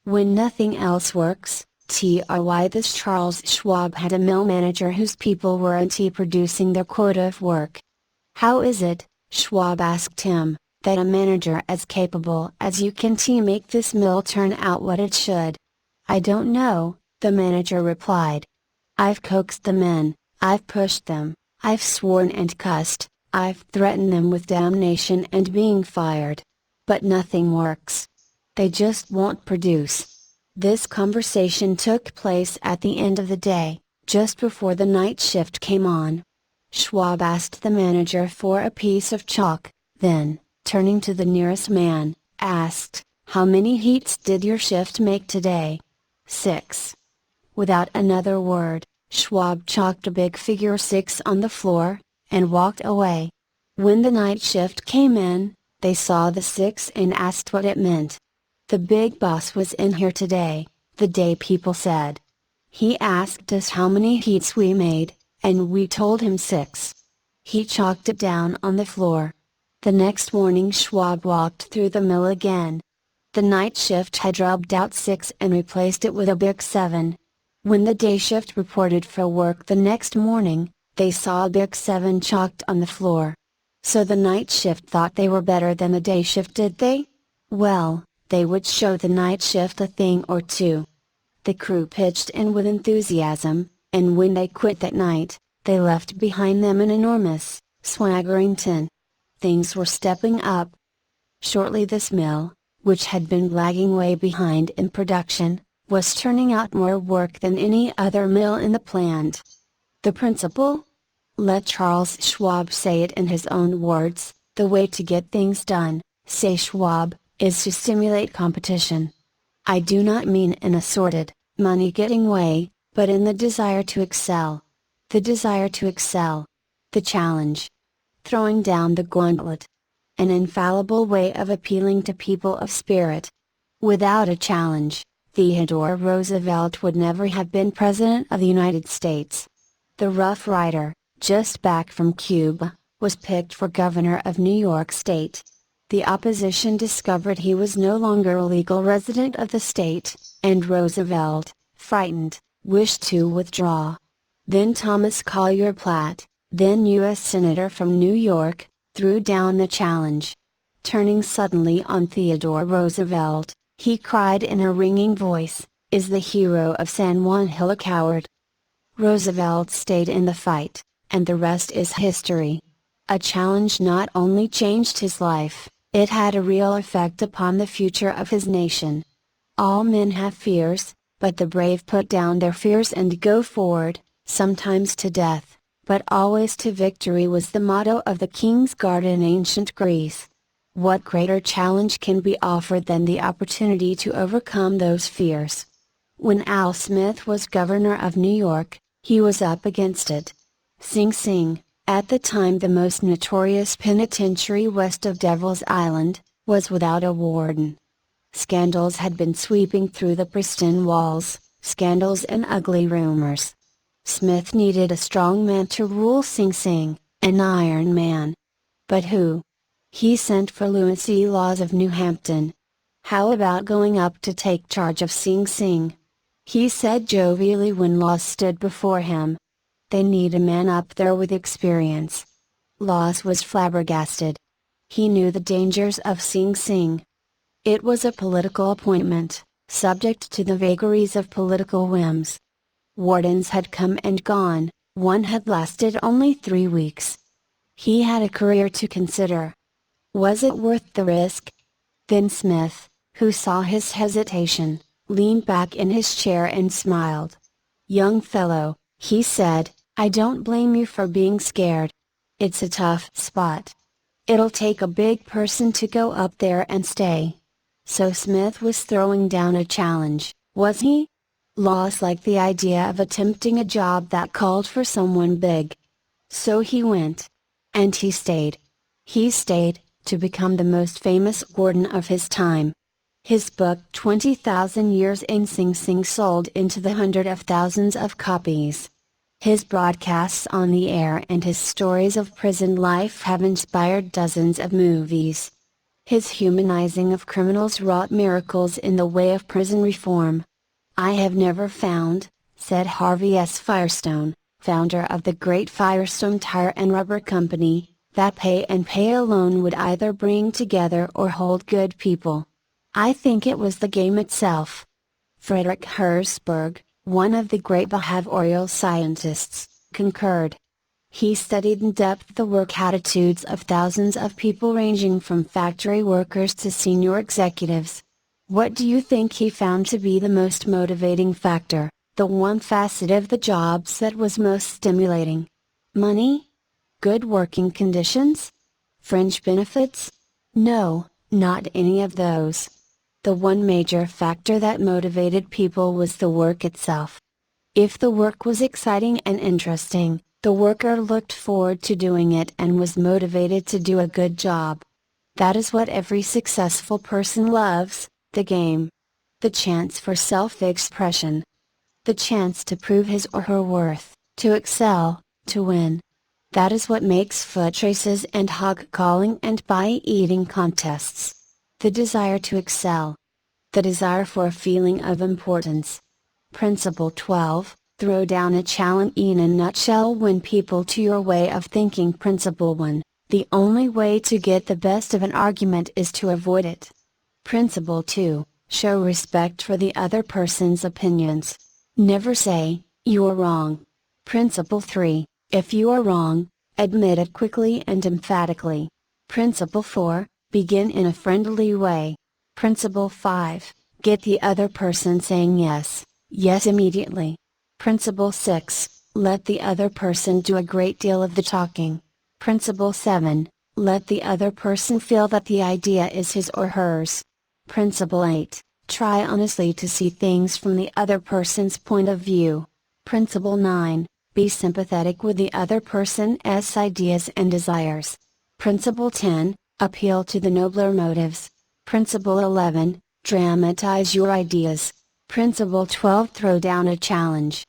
When nothing else works, This Charles Schwab had a mill manager whose people weren't producing their quota of work. "How is it," Schwab asked him, "that a manager as capable as you can make this mill turn out what it should?" "I don't know," the manager replied. "I've coaxed the men, I've pushed them, I've sworn and cussed, I've threatened them with damnation and being fired. But nothing works. They just won't produce." This conversation took place at the end of the day, just before the night shift came on. Schwab asked the manager for a piece of chalk, then, turning to the nearest man, asked, "How many heats did your shift make today?" "6." Without another word, Schwab chalked a big figure 6 on the floor, and walked away. When the night shift came in, they saw the 6 and asked what it meant. "The big boss was in here today," the day people said. "He asked us how many heats we made, and we told him 6. He chalked it down on the floor." The next morning Schwab walked through the mill again. The night shift had rubbed out 6 and replaced it with a big 7. When the day shift reported for work the next morning, they saw a big 7 chalked on the floor. So the night shift thought they were better than the day shift, did they? Well, they would show the night shift a thing or two. The crew pitched in with enthusiasm, and when they quit that night, they left behind them an enormous, swaggering tin. Things were stepping up. Shortly this mill, which had been lagging way behind in production, was turning out more work than any other mill in the plant. The principle? Let Charles Schwab say it in his own words, "The way to get things done," say Schwab, "is to stimulate competition. I do not mean in a sordid, money-getting way, but in the desire to excel. The desire to excel. The challenge. Throwing down the gauntlet. An infallible way of appealing to people of spirit. Without a challenge, Theodore Roosevelt would never have been President of the United States. The Rough Rider, just back from Cuba, was picked for governor of New York State. The opposition discovered he was no longer a legal resident of the state, and Roosevelt, frightened, wished to withdraw. Then Thomas Collier Platt, then U.S. Senator from New York, threw down the challenge. Turning suddenly on Theodore Roosevelt, he cried in a ringing voice, "Is the hero of San Juan Hill a coward?" Roosevelt stayed in the fight, and the rest is history. A challenge not only changed his life, it had a real effect upon the future of his nation. All men have fears, but the brave put down their fears and go forward, sometimes to death, but always to victory was the motto of the King's Guard in ancient Greece. What greater challenge can be offered than the opportunity to overcome those fears? When Al Smith was governor of New York, he was up against it. Sing Sing, at the time the most notorious penitentiary west of Devil's Island, was without a warden. Scandals had been sweeping through the pristine walls, scandals and ugly rumors. Smith needed a strong man to rule Sing Sing, an iron man. But who? He sent for Louis E. Laws of New Hampton. "How about going up to take charge of Sing Sing?" he said jovially when Laws stood before him. "They need a man up there with experience." Laws was flabbergasted. He knew the dangers of Sing Sing. It was a political appointment, subject to the vagaries of political whims. Wardens had come and gone, one had lasted only 3 weeks. He had a career to consider. Was it worth the risk? Then Smith, who saw his hesitation, leaned back in his chair and smiled. "Young fellow," he said, "I don't blame you for being scared. It's a tough spot. It'll take a big person to go up there and stay." So Smith was throwing down a challenge, was he? Laws liked the idea of attempting a job that called for someone big. So he went. And he stayed. He stayed, to become the most famous warden of his time. His book 20,000 Years in Sing Sing sold into the hundreds of thousands of copies. His broadcasts on the air and his stories of prison life have inspired dozens of movies. His humanizing of criminals wrought miracles in the way of prison reform. "I have never found," said Harvey S. Firestone, founder of the great Firestone Tire and Rubber Company, "that pay and pay alone would either bring together or hold good people. I think it was the game itself." Frederick Herzberg, one of the great behavioral scientists, concurred. He studied in depth the work attitudes of thousands of people ranging from factory workers to senior executives. What do you think he found to be the most motivating factor, the one facet of the jobs that was most stimulating? Money? Good working conditions? Fringe benefits? No, not any of those. The one major factor that motivated people was the work itself. If the work was exciting and interesting, the worker looked forward to doing it and was motivated to do a good job. That is what every successful person loves: the game. The chance for self-expression. The chance to prove his or her worth, to excel, to win. That is what makes foot races and hog calling and pie-eating contests. The desire to excel. The desire for a feeling of importance. Principle 12, throw down a challenge in a nutshell. Win people to your way of thinking. Principle 1, the only way to get the best of an argument is to avoid it. Principle 2, show respect for the other person's opinions. Never say, "You're wrong." Principle 3, if you are wrong, admit it quickly and emphatically. Principle 4, begin in a friendly way. Principle 5, get the other person saying yes, yes immediately. Principle 6, let the other person do a great deal of the talking. Principle 7, let the other person feel that the idea is his or hers. Principle 8, try honestly to see things from the other person's point of view. Principle 9, be sympathetic with the other person's ideas and desires. Principle 10, appeal to the nobler motives. Principle 11, dramatize your ideas. Principle 12, throw down a challenge.